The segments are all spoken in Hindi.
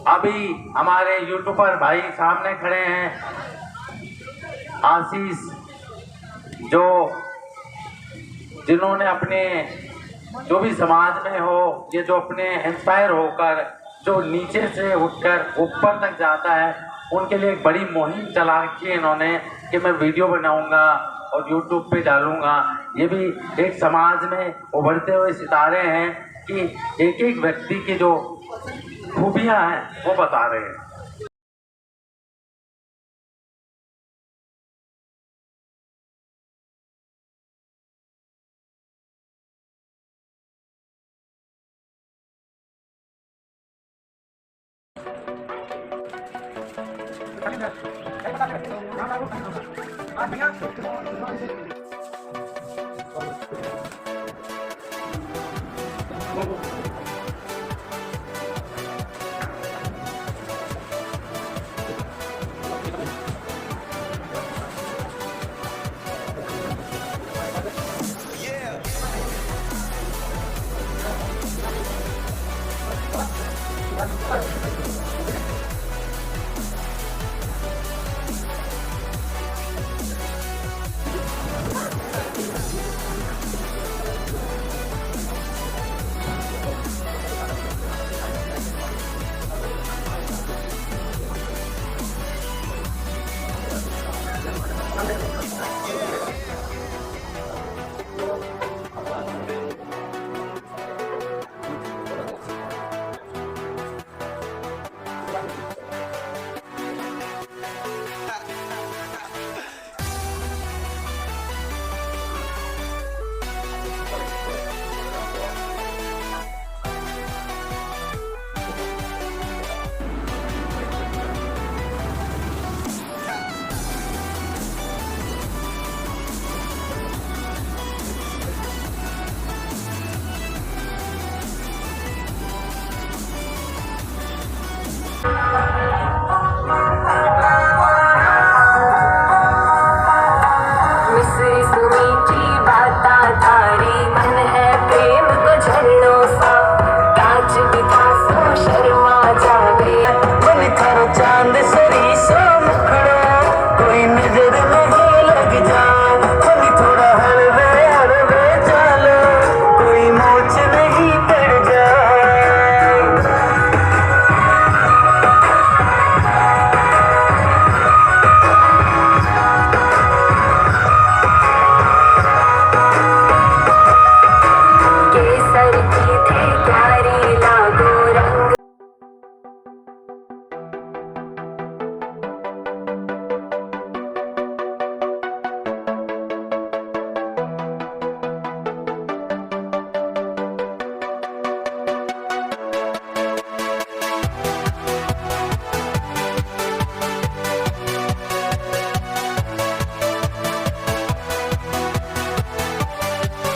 अभी हमारे यूट्यूबर भाई सामने खड़े हैं, आशीष, जिन्होंने अपने जो भी समाज में हो, ये जो अपने इंस्पायर होकर जो नीचे से उठकर ऊपर तक जाता है, उनके लिए एक बड़ी मुहिम चला रखी है इन्होंने कि मैं वीडियो बनाऊंगा और यूट्यूब पे डालूंगा। ये भी एक समाज में उभरते हुए सितारे हैं कि एक एक व्यक्ति की जो खूबियां हैं वो बता रहे हैं।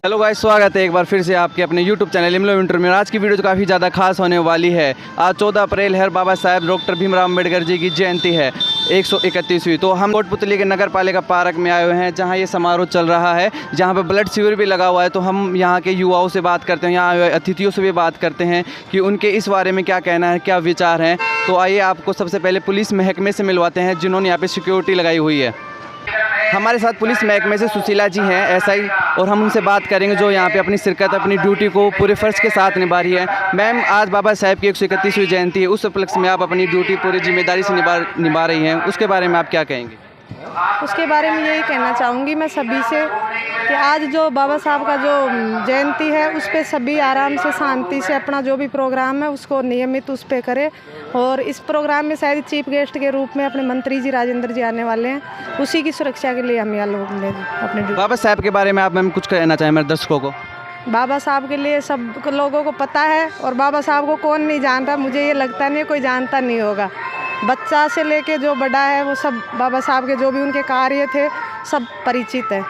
हेलो गाइस, स्वागत है एक बार फिर से आपके अपने YouTube चैनल इमलो विंटर में। आज की वीडियो तो काफ़ी ज़्यादा खास होने वाली है। आज 14 अप्रैल है, बाबा साहेब डॉक्टर भीमराव अम्बेडकर जी की जयंती है 131वीं। तो हम कोटपुतली के नगर पालिका पार्क में आए हुए हैं, जहां ये समारोह चल रहा है, जहां पे ब्लड शिविर भी लगा हुआ है। तो हम यहाँ के युवाओं से बात करते हैं, यहाँ अतिथियों से भी बात करते हैं कि उनके इस बारे में क्या कहना है, क्या विचार हैं। तो आइए आपको सबसे पहले पुलिस महकमे से मिलवाते हैं, जिन्होंने यहाँ पर सिक्योरिटी लगाई हुई है। हमारे साथ पुलिस महकमे से सुशीला जी हैं, एसआई, और हम उनसे बात करेंगे जो यहाँ पे अपनी शिरकत, अपनी ड्यूटी को पूरे फर्ज के साथ निभा रही है। मैम, आज बाबा साहेब की 131वीं जयंती है, उस उपलक्ष्य में आप अपनी ड्यूटी पूरी जिम्मेदारी से निभा रही हैं, उसके बारे में आप क्या कहेंगे? उसके बारे में यही कहना चाहूँगी मैं सभी से कि आज जो बाबा साहब का जो जयंती है, उस पर सभी आराम से शांति से अपना जो भी प्रोग्राम है उसको नियमित उस पर करें। और इस प्रोग्राम में शायद चीफ गेस्ट के रूप में अपने मंत्री जी राजेंद्र जी आने वाले हैं, उसी की सुरक्षा के लिए हम यहाँ लोग अपने बाबा साहब के बारे में आप मैम कुछ कहना चाहें मेरे दर्शकों को? बाबा साहब के लिए सब लोगों को पता है, और बाबा साहब को कौन नहीं जानता, मुझे ये लगता नहीं कोई जानता नहीं होगा। बच्चा से लेके जो बड़ा है वो सब बाबा साहब के जो भी उनके कार्य थे सब परिचित है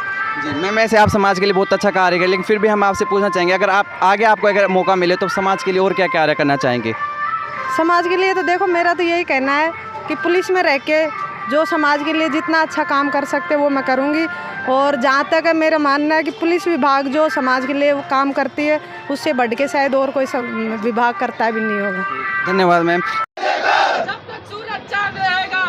जी। मैम, ऐसे आप समाज के लिए बहुत अच्छा कार्य करें, लेकिन फिर भी हम आपसे पूछना चाहेंगे, अगर आप आगे आपको अगर मौका मिले तो समाज के लिए और क्या कार्य करना चाहेंगे? समाज के लिए तो देखो, मेरा तो यही कहना है कि पुलिस में रह के जो समाज के लिए जितना अच्छा काम कर सकते वो मैं करूँगी। और जहाँ तक है मेरा मानना है कि पुलिस विभाग जो समाज के लिए वो काम करती है, उससे बढ़ के शायद और कोई विभाग करता भी नहीं होगा। धन्यवाद मैम।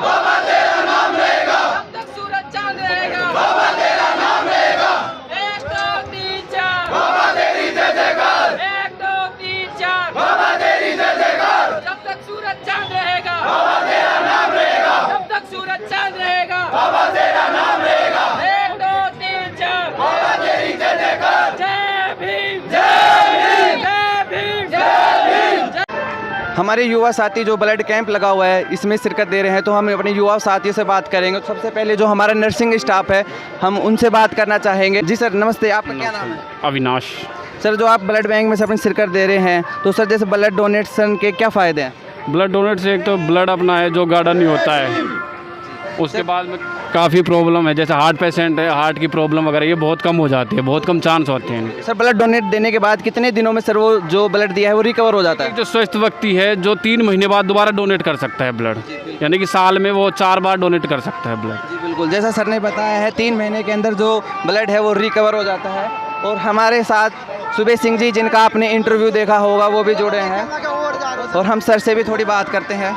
बाबा तेरा नाम रहेगा, जब तक सूरज चांद रहेगा, बाबा तेरा नाम रहेगा। 1 2 3 4 बाबा तेरी जय जयकार, 1 2 3 4 बाबा तेरी जय जयकार। जब तक सूरज चांद रहेगा, बाबा तेरा नाम रहेगा, जब तक सूरज चांद रहेगा, बाबा तेरा नाम रहेगा। 1 2 3 4 बाबा तेरी जय जयकार। जय भीम, जय भीम, जय भीम, जय भीम। हमारे युवा साथी जो ब्लड कैंप लगा हुआ है इसमें शिरकत दे रहे हैं, तो हम अपने युवा साथियों से बात करेंगे। सबसे पहले जो हमारा नर्सिंग स्टाफ है हम उनसे बात करना चाहेंगे। जी सर नमस्ते, आपका क्या नाम है? अविनाश। सर जो आप ब्लड बैंक में से अपनी शिरकत दे रहे हैं, तो सर जैसे ब्लड डोनेशन के क्या फ़ायदे हैं? ब्लड डोनेट से एक तो ब्लड अपना है जो गाढ़ा नहीं होता है, उसके बाद में काफ़ी प्रॉब्लम है, जैसे हार्ट पेशेंट है, हार्ट की प्रॉब्लम वगैरह ये बहुत कम हो जाती है, बहुत कम चांस होते हैं। सर ब्लड डोनेट देने के बाद कितने दिनों में सर वो जो ब्लड दिया है वो रिकवर हो जाता है? जो स्वस्थ व्यक्ति है जो 3 महीने बाद दोबारा डोनेट कर सकता है ब्लड, यानी कि साल में वो 4 बार डोनेट कर सकता है ब्लड। जी बिल्कुल, जैसा सर ने बताया है 3 महीने के अंदर जो ब्लड है वो रिकवर हो जाता है। और हमारे साथ सुबेश सिंह जी जिनका आपने इंटरव्यू देखा होगा वो भी जुड़े हैं, और हम सर से भी थोड़ी बात करते हैं।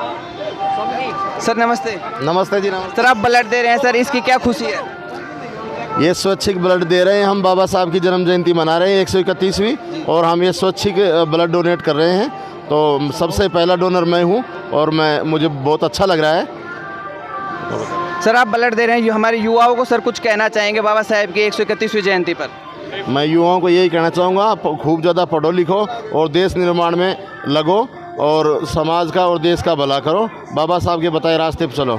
सर नमस्ते। नमस्ते जी, नमस्ते। सर आप ब्लड दे रहे हैं, सर इसकी क्या खुशी है? ये स्वैच्छिक ब्लड दे रहे हैं, हम बाबा साहब की जन्म जयंती मना रहे हैं 131वीं, और हम ये स्वैच्छिक ब्लड डोनेट कर रहे हैं। तो सबसे पहला डोनर मैं हूँ और मुझे बहुत अच्छा लग रहा है। सर आप ब्लड दे रहे हैं, हमारे युवाओं को सर कुछ कहना चाहेंगे बाबा साहेब की 131वीं जयंती पर? मैं युवाओं को यही कहना चाहूँगा, आप खूब ज़्यादा पढ़ो लिखो और देश निर्माण में लगो और समाज का और देश का भला करो। बाबा साहब के बताए रास्ते पर चलो।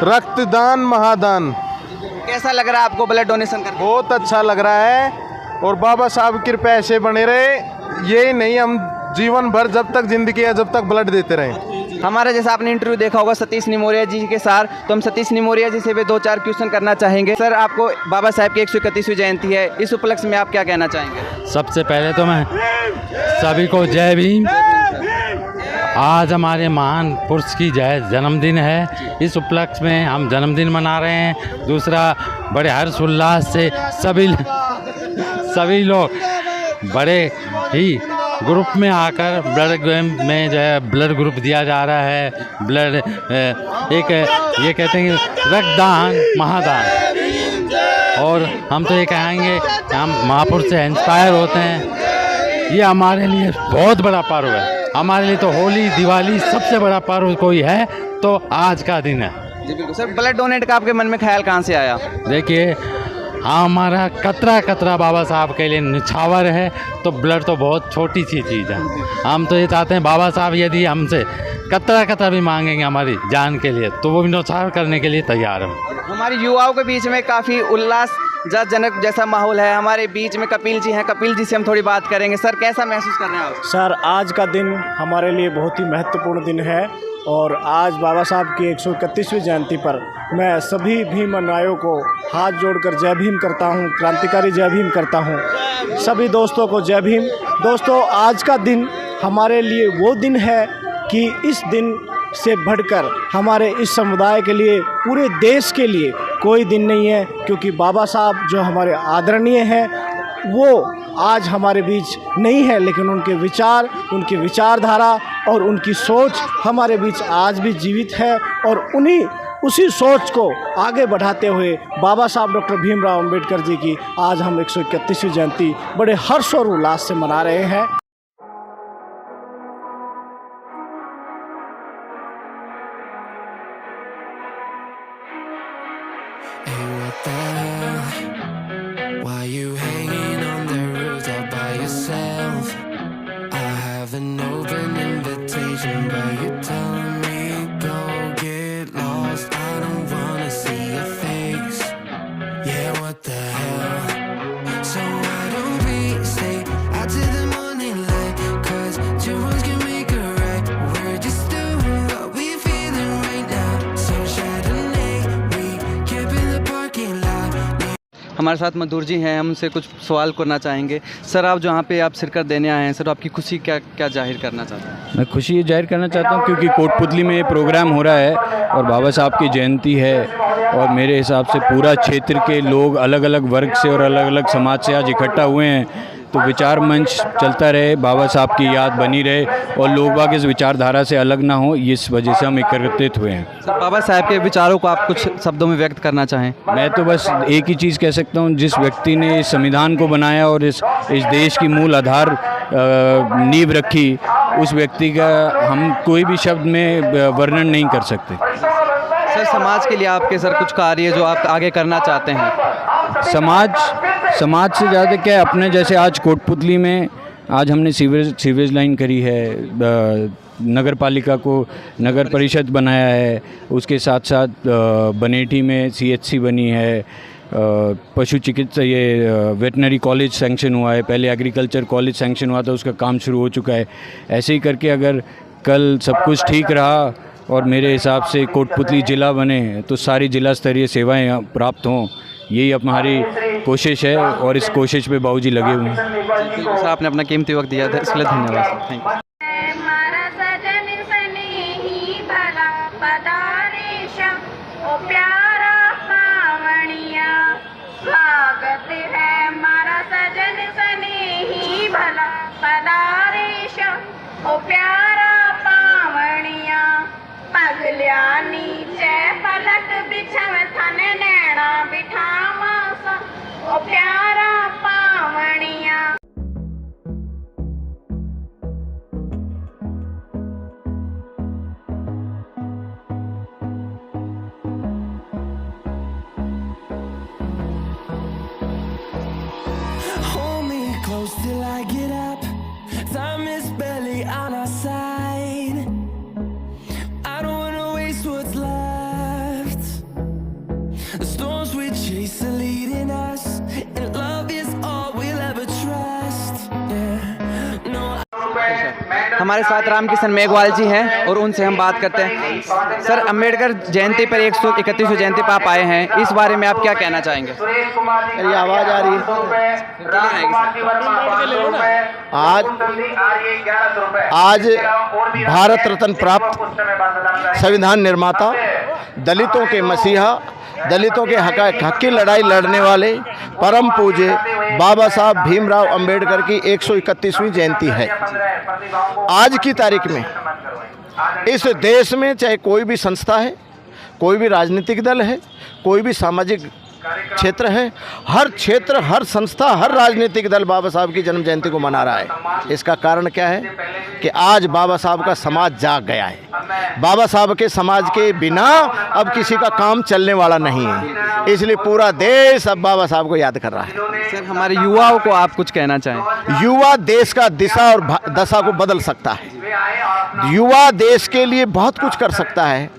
रक्तदान महादान। कैसा लग रहा है आपको ब्लड डोनेशन करके? बहुत अच्छा लग रहा है, और बाबा साहब की कृपा ऐसे बने रहे, यही नहीं हम जीवन भर जब तक जिंदगी है जब तक ब्लड देते रहें। हमारा जैसा आपने इंटरव्यू देखा होगा सतीश निमोरिया जी के साथ, तो हम सतीश निमोरिया जी से भी 2-4 क्वेश्चन करना चाहेंगे। सर आपको बाबा साहब की 131वीं जयंती है, इस उपलक्ष्य में आप क्या कहना चाहेंगे? सबसे पहले तो मैं सभी को जय भीम। आज हमारे महान पुरुष की जन्मदिन है, इस उपलक्ष्य में हम जन्मदिन मना रहे हैं। दूसरा बड़े हर्ष उल्लास से सभी लोग बड़े ही ग्रुप में आकर ब्लड में जो है ब्लड ग्रुप दिया जा रहा है। ब्लड एक ये कहते हैं कि रक्तदान महादान, और हम तो ये कहेंगे कि हम महापुरुष से इंस्पायर होते हैं। ये हमारे लिए बहुत बड़ा पर्व है, हमारे लिए तो होली दिवाली सबसे बड़ा पर्व कोई है तो आज का दिन है। जी बिल्कुल। सर ब्लड डोनेट का आपके मन में ख्याल कहाँ से आया? देखिए हमारा कतरा कतरा बाबा साहब के लिए निछावर है, तो ब्लड तो बहुत छोटी सी चीज़ है। हम तो ये चाहते हैं बाबा साहब यदि हमसे कतरा कतरा भी मांगेंगे हमारी जान के लिए तो वो भी निछावर करने के लिए तैयार हैं। हमारे युवाओं के बीच में काफ़ी उल्लासजनक जैसा माहौल है। हमारे बीच में कपिल जी हैं, कपिल जी से हम थोड़ी बात करेंगे। सर कैसा महसूस कर रहे हैं आप? सर आज का दिन हमारे लिए बहुत ही महत्वपूर्ण दिन है, और आज बाबा साहब की 131वीं जयंती पर मैं सभी भीम अनुयायियों को हाथ जोड़कर जय भीम करता हूं, क्रांतिकारी जय भीम करता हूं। सभी दोस्तों को जय भीम। दोस्तों आज का दिन हमारे लिए वो दिन है कि इस दिन से बढ़कर हमारे इस समुदाय के लिए, पूरे देश के लिए कोई दिन नहीं है, क्योंकि बाबा साहब जो हमारे आदरणीय हैं वो आज हमारे बीच नहीं है, लेकिन उनके विचार, उनकी विचारधारा और उनकी सोच हमारे बीच आज भी जीवित है। और उसी सोच को आगे बढ़ाते हुए बाबा साहब डॉक्टर भीमराव अंबेडकर जी की आज हम 131वीं जयंती बड़े हर्ष और उल्लास से मना रहे हैं। Why you hanging on the roof all by yourself? I have an open invitation, but you're telling me go get lost. I don't wanna see your face. Yeah, what the hell? So why don't we stay out till the morning light? 'Cause two wrongs can make a right. We're just doing what we feeling right now. So Chardonnay, we camp in the parking lot. हमारे साथ मधुर जी हैं, हम उनसे कुछ सवाल करना चाहेंगे। सर आप जहाँ पे आप शिरकत देने आए हैं, सर आपकी खुशी क्या जाहिर करना चाहते हैं? मैं खुशी ये जाहिर करना चाहता हूँ क्योंकि कोटपुतली में ये प्रोग्राम हो रहा है और बाबा साहब की जयंती है, और मेरे हिसाब से पूरा क्षेत्र के लोग अलग अलग वर्ग से और अलग अलग समाज से आज इकट्ठा हुए हैं। तो विचार मंच चलता रहे, बाबा साहब की याद बनी रहे और लोग बाग इस विचारधारा से अलग ना हो, इस वजह से हम एकत्रित हुए हैं। सर बाबा साहब के विचारों को आप कुछ शब्दों में व्यक्त करना चाहें? मैं तो बस एक ही चीज़ कह सकता हूँ, जिस व्यक्ति ने इस संविधान को बनाया और इस देश की मूल आधार नींव रखी, उस व्यक्ति का हम कोई भी शब्द में वर्णन नहीं कर सकते। सर समाज के लिए आपके सर कुछ कार्य जो आप आगे करना चाहते हैं? समाज से ज़्यादा क्या है, अपने जैसे आज कोटपुतली में आज हमने सीवेज लाइन करी है, नगर पालिका को नगर परिषद बनाया है, उसके साथ साथ बनेठी में CHC बनी है, पशु चिकित्सा ये वेटनरी कॉलेज सैंक्शन हुआ है, पहले एग्रीकल्चर कॉलेज सैंक्शन हुआ था, उसका काम शुरू हो चुका है। ऐसे ही करके अगर कल सब कुछ ठीक रहा और मेरे हिसाब से कोटपुतली ज़िला बने तो सारी जिला स्तरीय सेवाएं प्राप्त हों, यही हमारी कोशिश है और इस कोशिश पे बाबूजी लगे हुए हैं। सर आपने अपना कीमती वक्त दिया था, इसके लिए धन्यवाद सर। Thank you. नीचे पलक बिछव थन नैना बिठावा ओ प्यारा पावनिया। Hold me close till I get up. Time is barely on our side. I don't wanna waste what's left. The storms we chase are leading us, and love is all we'll ever trust. Yeah, no. हमारे साथ रामकिशन मेघवाल जी हैं और उनसे हम बात करते हैं। सर अम्बेडकर जयंती पर 131वीं जयंती पर आप आए हैं, इस बारे में आप क्या कहना चाहेंगे? मेरी आवाज़ आ रही है? आज भारत रत्न प्राप्त संविधान निर्माता, दलितों के मसीहा, दलितों के हक की लड़ाई लड़ने वाले परम पूज्य बाबा साहब भीमराव अंबेडकर की 131वीं जयंती है। आज की तारीख में इस देश में चाहे कोई भी संस्था है, कोई भी राजनीतिक दल है, कोई भी सामाजिक क्षेत्र है, हर क्षेत्र, हर संस्था, हर राजनीतिक दल बाबा साहब की जन्म जयंती को मना रहा है। इसका कारण क्या है कि आज बाबा साहब का समाज जाग गया है। बाबा साहब के समाज के बिना अब किसी का काम चलने वाला नहीं है, इसलिए पूरा देश अब बाबा साहब को याद कर रहा है। सर हमारे युवाओं को आप कुछ कहना चाहें? युवा देश का दिशा और दशा को बदल सकता है। युवा देश के लिए बहुत कुछ कर सकता है।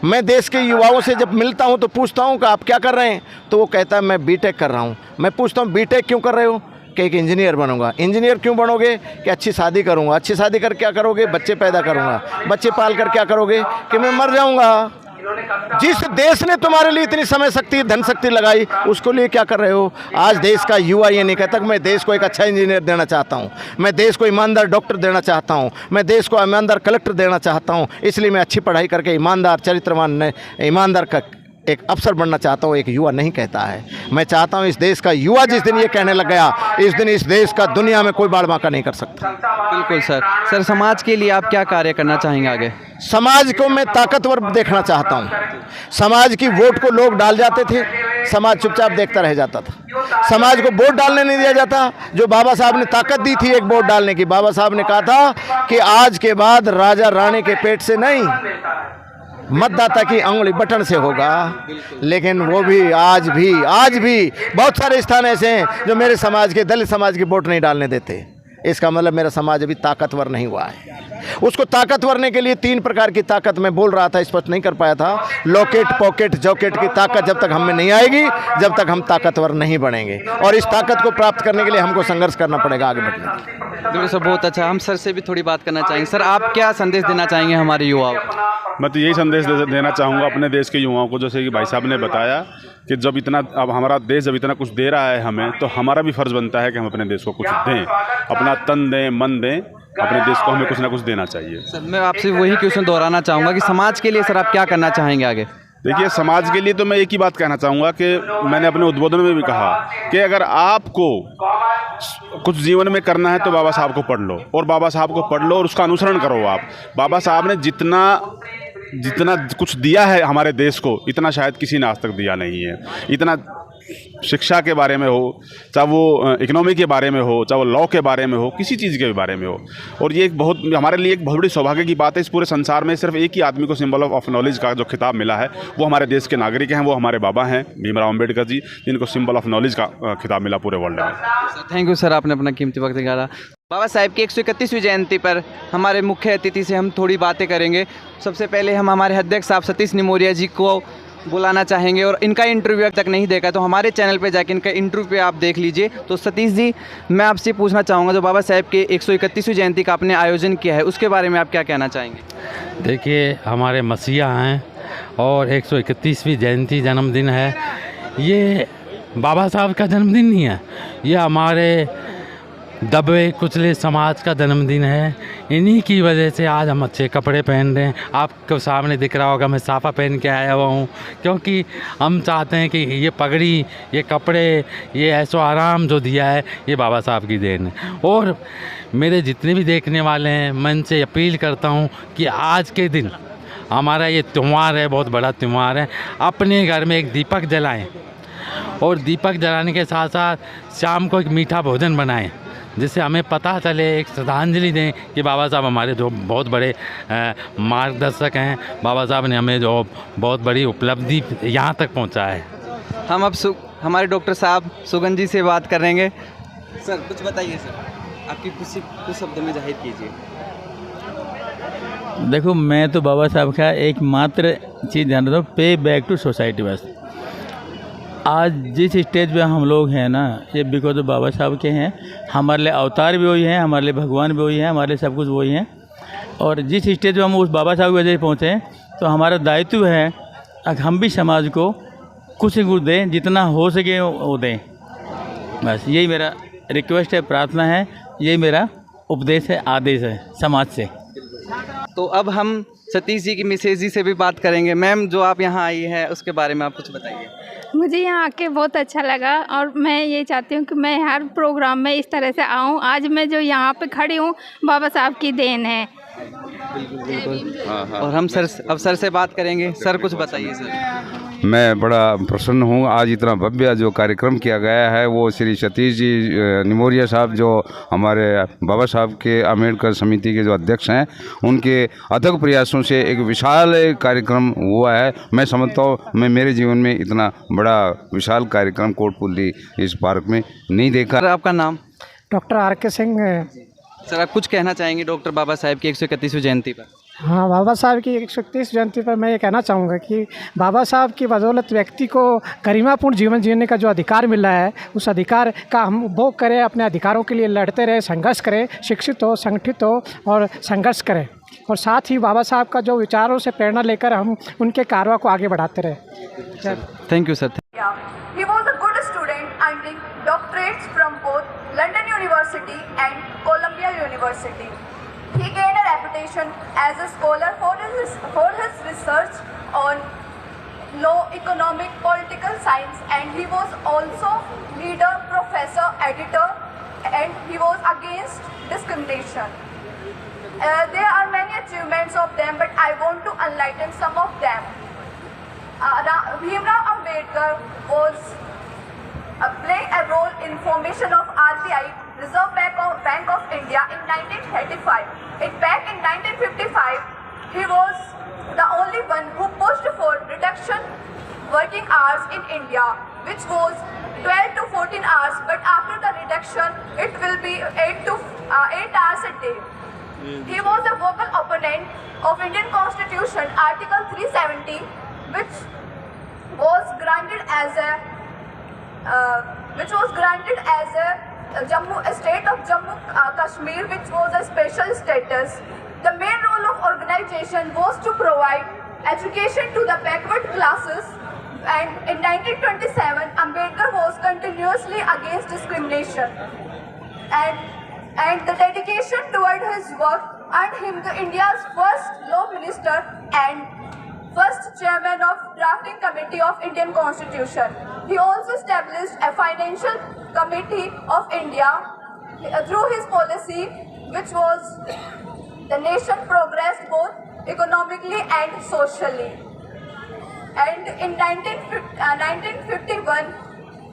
मैं देश के युवाओं से जब मिलता हूं तो पूछता हूं कि आप क्या कर रहे हैं, तो वो कहता है मैं बीटेक कर रहा हूं। मैं पूछता हूं बीटेक क्यों कर रहे हो, कि एक इंजीनियर बनूंगा। इंजीनियर क्यों बनोगे, कि अच्छी शादी करूंगा। अच्छी शादी कर क्या करोगे, बच्चे पैदा करूंगा। बच्चे पाल कर क्या करोगे, कि मैं मर जाऊंगा। जिस देश ने तुम्हारे लिए इतनी समय शक्ति, धन शक्ति लगाई, उसको लिए क्या कर रहे हो? आज देश का युवा ये नहीं कहता मैं देश को एक अच्छा इंजीनियर देना चाहता हूँ, मैं देश को ईमानदार डॉक्टर देना चाहता हूँ, मैं देश को ईमानदार कलेक्टर देना चाहता हूँ, इसलिए मैं अच्छी पढ़ाई करके ईमानदार, चरित्रवान, ईमानदार का एक अफसर बनना चाहता हूँ। एक युवा नहीं कहता है। मैं चाहता हूँ इस देश का युवा जिस दिन ये कहने लग गया, इस दिन इस देश का दुनिया में कोई बाड़ बांका नहीं कर सकता। बिल्कुल सर। सर समाज के लिए आप क्या कार्य करना चाहेंगे आगे? समाज को मैं ताकतवर देखना चाहता हूँ। समाज की वोट को लोग डाल जाते थे, समाज चुपचाप देखता रह जाता था। समाज को वोट डालने नहीं दिया जाता। जो बाबा साहब ने ताकत दी थी एक वोट डालने की, बाबा साहब ने कहा था कि आज के बाद राजा रानी के पेट से नहीं, मतदाता की अंगुली बटन से होगा। लेकिन वो भी आज भी बहुत सारे स्थान ऐसे हैं जो मेरे समाज के, दलित समाज की वोट नहीं डालने देते। इसका मतलब मेरा समाज अभी ताकतवर नहीं हुआ है। उसको ताकतवर करने के लिए 3 प्रकार की ताकत मैं बोल रहा था, स्पष्ट नहीं कर पाया था। लॉकेट, पॉकेट, जॉकेट की ताकत जब तक हम में नहीं आएगी, जब तक हम ताकतवर नहीं बनेंगे। और इस ताकत को प्राप्त करने के लिए हमको संघर्ष करना पड़ेगा आगे बढ़ने के लिए। बिल्कुल सर, बहुत अच्छा। हम सर से भी थोड़ी बात करना चाहेंगे। सर आप क्या संदेश देना चाहेंगे हमारे युवाओं को? मैं तो यही संदेश देना चाहूँगा अपने देश के युवाओं को, जैसे कि भाई साहब ने बताया कि जब इतना, अब हमारा देश जब इतना कुछ दे रहा है हमें, तो हमारा भी फ़र्ज़ बनता है कि हम अपने देश को कुछ दें, अपना तन दें, मन दें। अपने देश को हमें कुछ ना कुछ देना चाहिए। सर मैं आपसे वही क्वेश्चन दोहराना चाहूँगा कि समाज के लिए सर आप क्या करना चाहेंगे आगे? देखिए, समाज के लिए तो मैं एक ही बात कहना चाहूँगा कि मैंने अपने उद्बोधन में भी कहा कि अगर आपको कुछ जीवन में करना है तो बाबा साहब को पढ़ लो, और बाबा साहब को पढ़ लो और उसका अनुसरण करो आप। बाबा साहब ने जितना कुछ दिया है हमारे देश को, इतना शायद किसी ने आज तक दिया नहीं है। इतना शिक्षा के बारे में हो, चाहे वो इकोनॉमी के बारे में हो, चाहे वो लॉ के बारे में हो, किसी चीज़ के बारे में हो। और ये एक बहुत हमारे लिए एक बहुत बड़ी सौभाग्य की बात है। इस पूरे संसार में सिर्फ एक ही आदमी को सिंबल ऑफ नॉलेज का जो खिताब मिला है वो हमारे देश के नागरिक हैं, वो हमारे बाबा हैं भीमराव अम्बेडकर जी, जिनको सिंबल ऑफ नॉलेज का खिताब मिला पूरे वर्ल्ड में। थैंक यू सर, आपने अपना कीमती वक्त निकाला। बाबा साहेब की 131वीं जयंती पर हमारे मुख्य अतिथि से हम थोड़ी बातें करेंगे। सबसे पहले हम हमारे अध्यक्ष साहब सतीश निमोरिया जी को बुलाना चाहेंगे, और इनका इंटरव्यू अब तक नहीं देखा तो हमारे चैनल पे जाके इनका इंटरव्यू पे आप देख लीजिए। तो सतीश जी, मैं आपसे पूछना चाहूँगा, जो बाबा साहेब के 131वीं जयंती का आपने आयोजन किया है उसके बारे में आप क्या कहना चाहेंगे? देखिए, हमारे मसीहा हैं और 131वीं जयंती जन्मदिन है। ये बाबा साहब का जन्मदिन नहीं है, ये हमारे दबे कुचले समाज का जन्मदिन है। इन्हीं की वजह से आज हम अच्छे कपड़े पहन रहे हैं। आपको सामने दिख रहा होगा मैं साफा पहन के आया हुआ हूँ, क्योंकि हम चाहते हैं कि ये पगड़ी, ये कपड़े, ये ऐशो आराम जो दिया है ये बाबा साहब की देन है। और मेरे जितने भी देखने वाले हैं, मैं इनसे अपील करता हूँ कि आज के दिन हमारा ये त्यौहार है, बहुत बड़ा त्यौहार है, अपने घर में एक दीपक जलाएँ, और दीपक जलाने के साथ साथ शाम को एक मीठा भोजन बनाएँ, जिससे हमें पता चले, एक श्रद्धांजलि दें कि बाबा साहब हमारे जो बहुत बड़े मार्गदर्शक हैं। बाबा साहब ने हमें जो बहुत बड़ी उपलब्धि यहाँ तक पहुँचा है। हम अब हमारे डॉक्टर साहब सुगन जी से बात करेंगे। सर कुछ बताइए सर, आपकी कुछ शब्दों में जाहिर कीजिए। देखो, मैं तो बाबा साहब का एकमात्र चीज़ जान रहा हूँ, पे बैक टू सोसाइटी। बस आज जिस स्टेज पे हम लोग हैं ना, ये बिकॉज बाबा साहब के हैं। हमारे लिए अवतार भी वही हैं, हमारे लिए भगवान भी वही हैं, हमारे लिए सब कुछ वही हैं। और जिस स्टेज पे हम उस बाबा साहब की वजह से पहुँचे हैं, तो हमारा दायित्व है कि हम भी समाज को कुछ कुछ दें, जितना हो सके वो दें। बस यही मेरा रिक्वेस्ट है, प्रार्थना है, यही मेरा उपदेश है, आदेश है समाज से। तो अब हम सतीश जी की मिसेज जी से भी बात करेंगे। मैम, जो आप यहाँ आई है उसके बारे में आप कुछ बताइए। मुझे यहाँ आके बहुत अच्छा लगा, और मैं ये चाहती हूँ कि मैं हर प्रोग्राम में इस तरह से आऊँ। आज मैं जो यहाँ पे खड़ी हूँ, बाबा साहब की देन है। बिल्कुल। और हम सर से बात करेंगे। सर कुछ बताइए। सर मैं बड़ा प्रसन्न हूँ, आज इतना भव्य जो कार्यक्रम किया गया है वो श्री सतीश जी निमोरिया साहब, जो हमारे बाबा साहब के अम्बेडकर समिति के जो अध्यक्ष हैं, उनके अथक प्रयासों से एक विशाल कार्यक्रम हुआ है। मैं समझता हूँ मैं मेरे जीवन में इतना बड़ा विशाल कार्यक्रम कोटपुतली इस पार्क में नहीं देखा। आपका नाम? डॉक्टर आर के सिंह। सर आप कुछ कहना चाहेंगे डॉक्टर बाबा साहेब की 131वीं जयंती पर? हाँ, बाबा साहब की 131 जयंती पर मैं ये कहना चाहूँगा कि बाबा साहब की बदौलत व्यक्ति को गरिमापूर्ण जीवन जीने का जो अधिकार मिला है, उस अधिकार का हम उपभोग करें, अपने अधिकारों के लिए लड़ते रहे, संघर्ष करें, शिक्षित हो, संगठित हो और संघर्ष करें। और साथ ही बाबा साहब का जो विचारों से प्रेरणा लेकर हम उनके कार्यों को आगे बढ़ाते रहे। Thank you sir. He was a good student earning doctorates from both London University and Columbia University. He gained a reputation as a scholar for his research on law, economic, political science, and he was also leader, professor, editor, and he was against discrimination. There are many achievements of them, but I want to enlighten some of them. Bhimrao Ambedkar was playing a role in formation of RBI, Reserve Bank of India, in 1935. Back in 1955, he was the only one who pushed for reduction working hours in India, which was 12 to 14 hours. But after the reduction, it will be 8 hours a day. He was a vocal opponent of Indian Constitution, Article 370, which was granted as a state of Jammu Kashmir, which was a special status. The main role of organization was to provide education to the backward classes, and in 1927 Ambedkar was continuously against discrimination, and the dedication toward his work earned him the India's first law minister and first chairman chairman of drafting committee of Indian Constitution. He also established a financial committee of India through his policy, which was the nation progressed both economically and socially. And in 1951,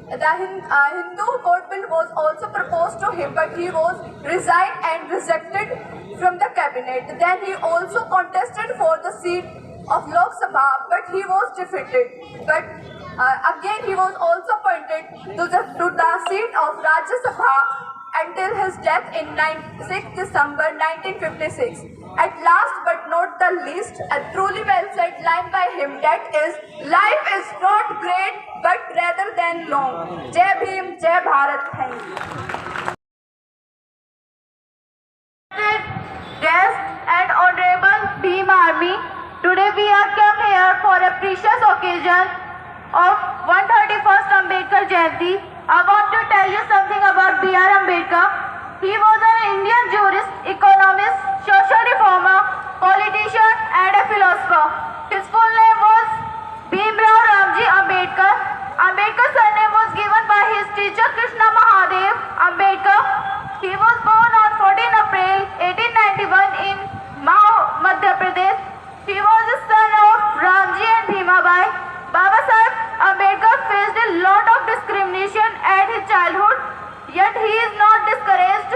the Hindu Code Bill was also proposed to him, but he was resigned and rejected from the cabinet. Then he also contested for the seat of Lok Sabha, but he was defeated. But again he was also appointed to the seat of Rajya Sabha until his death in 6 December 1956. At last but not the least, a truly well said line by him, that is, life is not great but rather than long. Jai Bhim, Jai Bharat. Thank you. Guests and Honorable Bhim Army, today we are come here for a precious occasion of 131st Ambedkar Jayanti. I want to tell you something about B.R. Ambedkar. He was an Indian jurist, economist, social reformer, politician and a philosopher. His full name was Bhimrao Ramji Ambedkar. Ambedkar's surname was given by his teacher Krishna Mahadev Ambedkar. He was born on 14 April 1891 in Mao, Madhya Pradesh. He was the son of Ramji and Bhimabai. Baba Saheb Ambedkar faced a lot of discrimination at his childhood, yet he is not discouraged.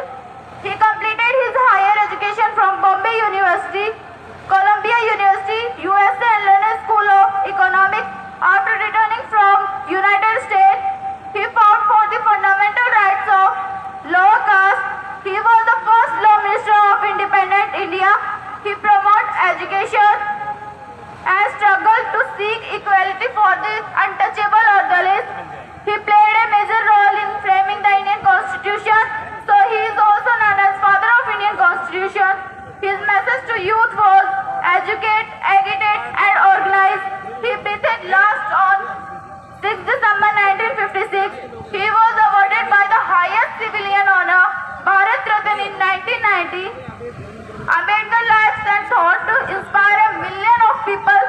He completed his higher education from Bombay University, Columbia University, USA and London School of Economics. After returning from United States, he fought for the fundamental rights of lower caste. He was the first law minister of independent India. He promoted education and struggled to seek equality for the untouchable or Dalits. He played a major role in framing the Indian Constitution, so he is also known as Father of Indian Constitution. His message to youth was educate, agitate and organize. He breathed last on 6 December 1956. He was awarded by the highest civilian honor, Bharat Ratna, in 1990. Ambedkar lives and thought to inspire a million of people.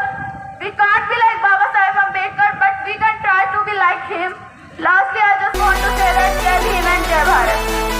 We can't be like Baba Saheb Ambedkar, but we can try to be like him. Lastly, I just want to say that Jai Bhim and Jai Bharat.